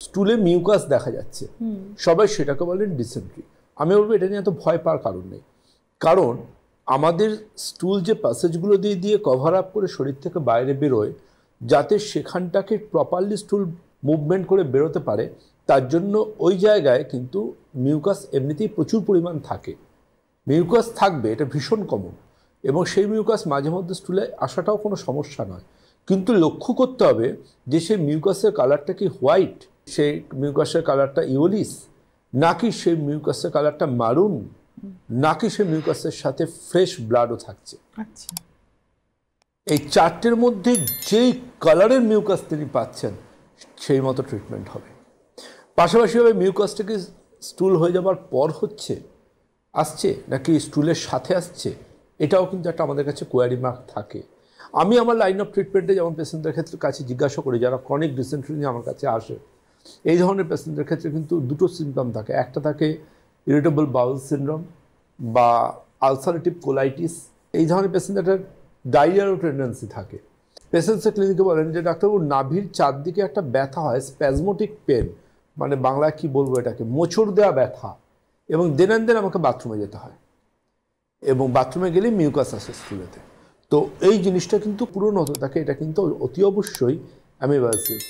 স্টুলে mucus দেখা যাচ্ছে, সবাই সেটাকে বলেন ডিসেন্ট্রি। আমি বলবো এটা নিয়ে এত ভয় পাওয়ার কারণ নেই, কারণ আমাদের স্টুল যে প্যাসেজগুলো দিয়ে দিয়ে কভার আপ করে শরীর থেকে বাইরে বেরোয়, যাতে সেখানটাকে প্রপারলি স্টুল মুভমেন্ট করে বেরোতে পারে, তার জন্য ওই জায়গায় কিন্তু মিউকাস এমনিতেই প্রচুর পরিমাণ থাকে। মিউকাস থাকবে, এটা ভীষণ কমন, এবং সেই মিউকাস মাঝে মধ্যে স্টুলে আসাটাও কোনো সমস্যা নয়। কিন্তু লক্ষ্য করতে হবে যে সেই মিউকাসের কালারটা কি হোয়াইট, সেই মিউকাসের কালারটা ইওলিস, নাকি সেই মিউকাসের কালারটা মারুন, নাকি সেই মিউকাসের সাথে ফ্রেশ ব্লাডও থাকছে। আচ্ছা, এই চারটের মধ্যে যেই কালারের মিউকাস তিনি পাচ্ছেন সেই মতো ট্রিটমেন্ট হবে। পাশাপাশিভাবে মিউকাসটা কি স্টুল হয়ে যাবার পর আসছে নাকি স্টুলের সাথে আসছে, এটাও কিন্তু একটা আমাদের কাছে কোয়ারি মার্ক থাকে। আমি আমার লাইন অফ ট্রিটমেন্টে যেমন পেশেন্টদের ক্ষেত্রে কাছে জিজ্ঞাসা করি, যারা ক্রনিক ডিসেন্ট্রি নিয়ে আমার কাছে আসে, এই ধরনের পেশেন্টদের ক্ষেত্রে কিন্তু দুটো সিমটম থাকে। একটা থাকে ইরিটেবল বাউল সিনড্রোম বা আলসারেটিভ কোলাইটিস। এই ধরনের পেশেন্টদের ডায়রিয়ারও টেন্ডেন্সি থাকে। পেশেন্টসের ক্লিনিকে বলেন যে ডাক্তারবাবু নাভির চারদিকে একটা ব্যথা হয়, স্প্যাজমোটিক পেন, মানে বাংলায় কি বলবো এটাকে, মোচড় দেওয়া ব্যথা, এবং দেন অ্যান্ড দেন আমাকে বাথরুমে যেতে হয়, এবং বাথরুমে গেলেই মিউকাস আসে স্টুলেতে। তো এই জিনিসটা কিন্তু পূরণ হতে থাকে, এটা কিন্তু অতি অবশ্যই অ্যামিবাসিস।